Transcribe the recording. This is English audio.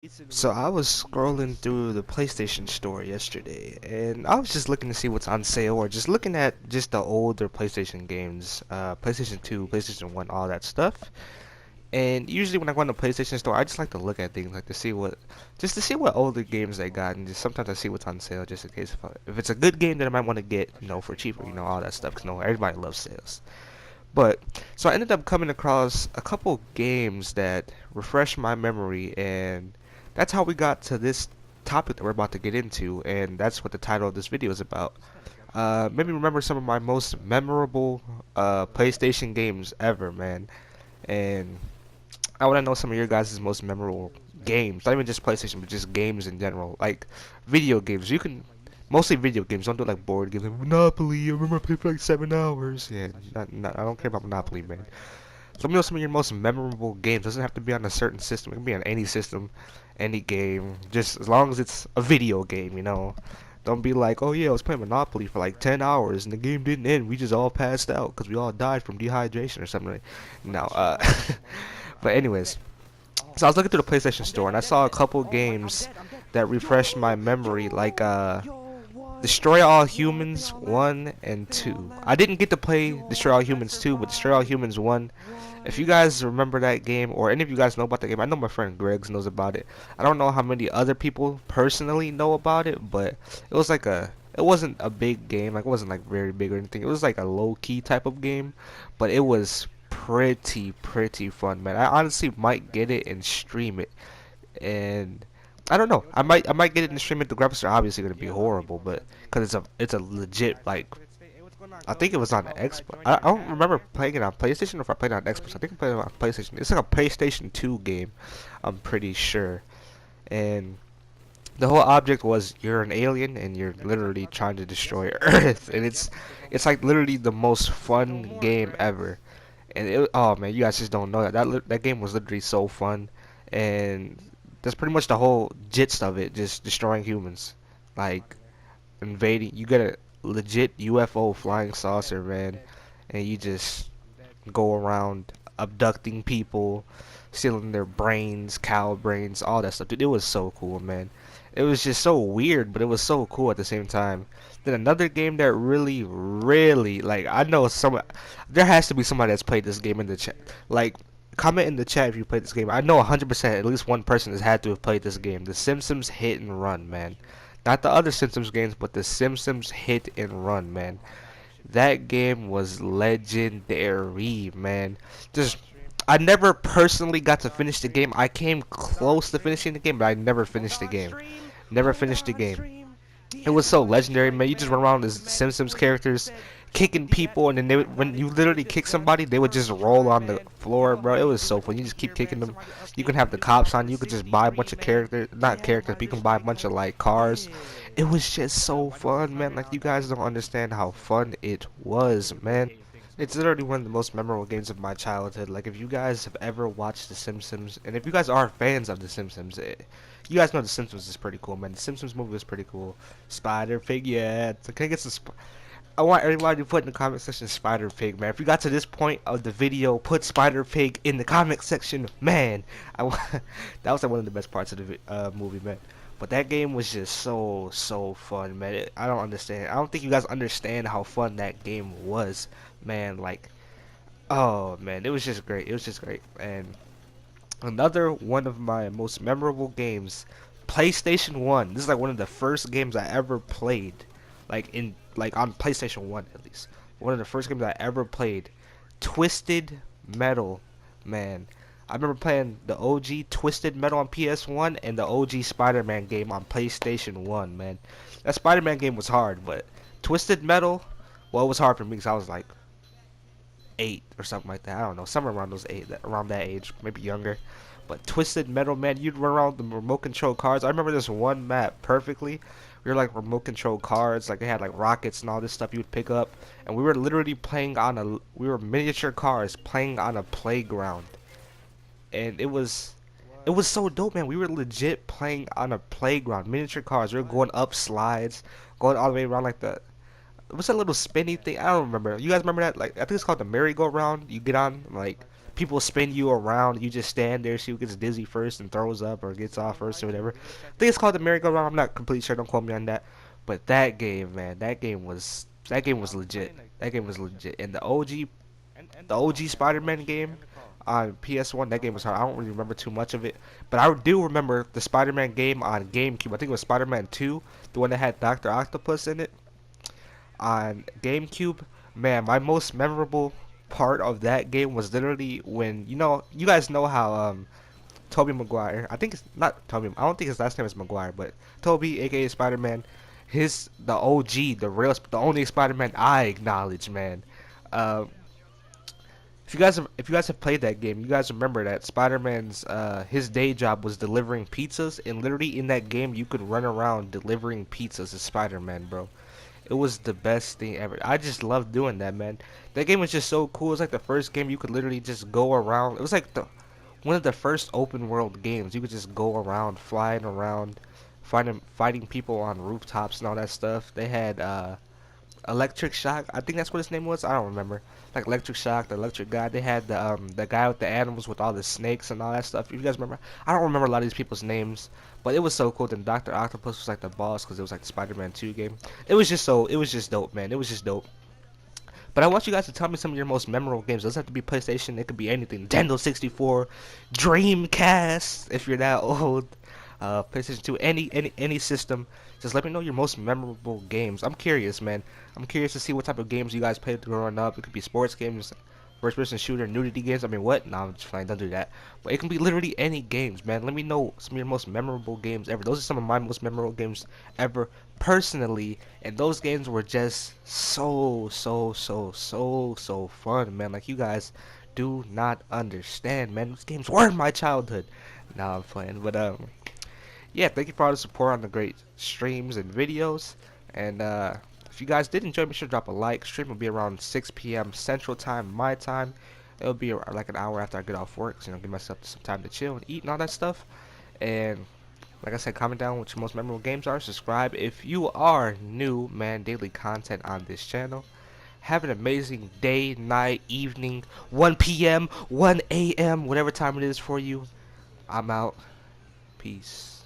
So I was scrolling through the PlayStation store yesterday, and I was just looking to see what's on sale, or just looking at just the older PlayStation games, PlayStation 2, PlayStation 1, all that stuff. And usually when I go in the PlayStation store, I just like to look at things, like to see just to see what older games they got, and just sometimes I see what's on sale, just in case if it's a good game that I might want to get, for cheaper, all that stuff, 'cause everybody loves sales. But so I ended up coming across a couple games that refreshed my memory, and that's how we got to this topic that we're about to get into, and that's what the title of this video is about. Maybe remember some of my most memorable PlayStation games ever, man. And I want to know some of your guys' most memorable games, not even just PlayStation, but just games in general, like video games. You can mostly video games. Don't do like board games, like Monopoly. I remember I played for like 7 hours. Yeah, I don't care about Monopoly, man. Let me know some of your most memorable games. Doesn't have to be on a certain system. It can be on any system, any game. Just as long as it's a video game. Don't be like, oh yeah, I was playing Monopoly for like 10 hours and the game didn't end. We just all passed out because we all died from dehydration or something. No, but anyways, so I was looking through the PlayStation Store and I saw a couple games that refreshed my memory, like Destroy All Humans 1 and 2. I didn't get to play Destroy All Humans 2, but Destroy All Humans 1. If you guys remember that game, or any of you guys know about that game, I know my friend Greggs knows about it. I don't know how many other people personally know about it, but it wasn't a big game, like it wasn't like very big or anything. It was like a low key type of game, but it was pretty fun, man. I honestly might get it and stream it, and I don't know. I might get it and stream it. The graphics are obviously gonna be horrible, but because it's a legit, like, I think it was on the Xbox. I don't remember playing it on PlayStation or if I played it on Xbox. I think I played it on PlayStation. It's like a PlayStation 2 game, I'm pretty sure. And the whole object was you're an alien and you're literally trying to destroy Earth, and it's like literally the most fun game ever. And oh man, you guys just don't know that game was literally so fun, and that's pretty much the whole gist of it, just destroying humans, like invading. You get a legit UFO flying saucer, man, and you just go around abducting people, stealing their brains, cow brains, all that stuff. Dude, it was so cool, man. It was just so weird, but it was so cool at the same time. Then another game that really, like, I know there has to be somebody that's played this game in the chat. Like, comment in the chat if you played this game. I know 100% at least one person has had to have played this game. The Simpsons Hit and Run, man. Not the other Simpsons games, but the Simpsons Hit and Run, man. That game was legendary, man. Just I never personally got to finish the game. I came close to finishing the game, but I never finished the game. Never finished the game. It was so legendary, man. You just run around as Simpsons characters, kicking people, and then when you literally kick somebody, they would just roll on the floor, bro. It was so fun. You just keep kicking them. You can have the cops on you. You could just buy a bunch of characters, not characters, but you can buy a bunch of like cars. It was just so fun, man. Like, you guys don't understand how fun it was, man. It's literally one of the most memorable games of my childhood. Like, if you guys have ever watched The Simpsons, and if you guys are fans of The Simpsons, you guys know The Simpsons is pretty cool, man. The Simpsons movie was pretty cool. Spider Pig, yeah. So can I get some? I want everybody to put in the comment section Spider Pig, man. If you got to this point of the video, put Spider Pig in the comment section, man. That was like one of the best parts of the movie, man. But that game was just so fun, man. I don't understand. I don't think you guys understand how fun that game was, man. Like, oh man, it was just great. It was just great. And another one of my most memorable games, PlayStation 1. This is like one of the first games I ever played, like on PlayStation 1 at least. One of the first games I ever played, Twisted Metal, man. I remember playing the OG Twisted Metal on PS1 and the OG Spider-Man game on PlayStation 1, man. That Spider-Man game was hard, but Twisted Metal, well, it was hard for me because I was like 8 or something like that. I don't know, somewhere around around that age, maybe younger. But Twisted Metal, man, you'd run around with the remote control cars. I remember this one map perfectly. We were like remote control cars, like they had like rockets and all this stuff you would pick up, and we were literally we were miniature cars playing on a playground, and it was so dope, man. We were legit playing on a playground, miniature cars. We were going up slides, going all the way around like what's that little spinny thing? I don't remember. You guys remember that? Like, I think it's called the merry-go-round. You get on, like, people spin you around. You just stand there, see who gets dizzy first and throws up or gets off first or whatever. I think it's called the merry-go-round. I'm not completely sure. Don't quote me on that. But that game, man, that game was legit. That game was legit. And the OG Spider-Man game on PS1, that game was hard. I don't really remember too much of it, but I do remember the Spider-Man game on GameCube. I think it was Spider-Man 2, the one that had Doctor Octopus in it on GameCube. Man, my most memorable part of that game was literally when you guys know how Tobey Maguire. I think it's not Tobey. I don't think his last name is Maguire, but Tobey, aka Spider-Man, the OG, the only Spider-Man I acknowledge, man. Uh, if you guys have played that game, you guys remember that Spider-Man's his day job was delivering pizzas, and literally in that game you could run around delivering pizzas as Spider-Man, bro. It was the best thing ever. I just loved doing that, man. That game was just so cool. It was like the first game you could literally just go around. It was like the one of the first open world games. You could just go around, flying around, fighting people on rooftops and all that stuff. They had Electric Shock. I think that's what his name was. I don't remember. Like Electric Shock, the electric guy. They had the guy with the animals with all the snakes and all that stuff. If you guys remember, I don't remember a lot of these people's names, but it was so cool. Then Doctor Octopus was like the boss because it was like the Spider-Man 2 game. It was just dope, man. It was just dope. But I want you guys to tell me some of your most memorable games. It doesn't have to be PlayStation. It could be anything. Nintendo 64, Dreamcast, if you're that old. PlayStation 2, any system. Just let me know your most memorable games. I'm curious, man. I'm curious to see what type of games you guys played growing up. It could be sports games, first-person shooter, nudity games. I mean, what? No, I'm just playing. Don't do that. But it can be literally any games, man. Let me know some of your most memorable games ever. Those are some of my most memorable games ever, personally. And those games were just so fun, man. Like, you guys do not understand, man. Those games were my childhood. Nah, I'm playing. But yeah, thank you for all the support on the great streams and videos. And if you guys did enjoy, be sure to drop a like. Stream will be around 6 p.m. Central Time, my time. It'll be like an hour after I get off work, so give myself some time to chill and eat and all that stuff. And like I said, comment down what your most memorable games are. Subscribe if you are new, man. Daily content on this channel. Have an amazing day, night, evening, 1 p.m., 1 a.m., whatever time it is for you. I'm out. Peace.